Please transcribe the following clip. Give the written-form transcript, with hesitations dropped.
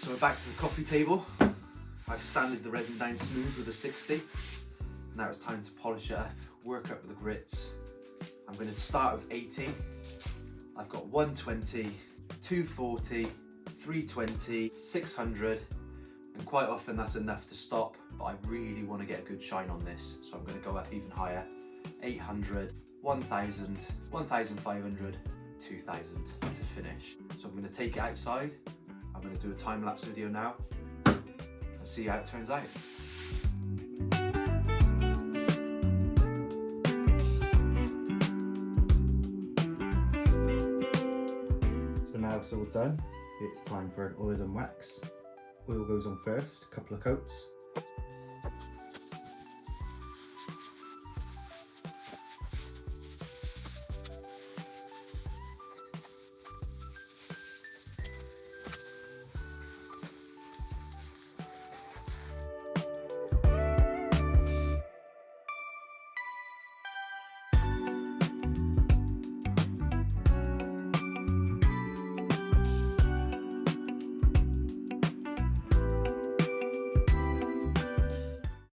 So we're back to the coffee table. I've sanded the resin down smooth with a 60. Now it's time to polish it up, work up with the grits. I'm going to start with 80. I've got 120, 240, 320, 600, and quite often that's enough to stop, but I really want to get a good shine on this, so I'm going to go up even higher. 800, 1000, 1500, 2000 to finish. So I'm going to take it outside. I'm going to do a time-lapse video now and see how it turns out. So now it's all done, it's time for an oil and wax. Oil goes on first, a couple of coats.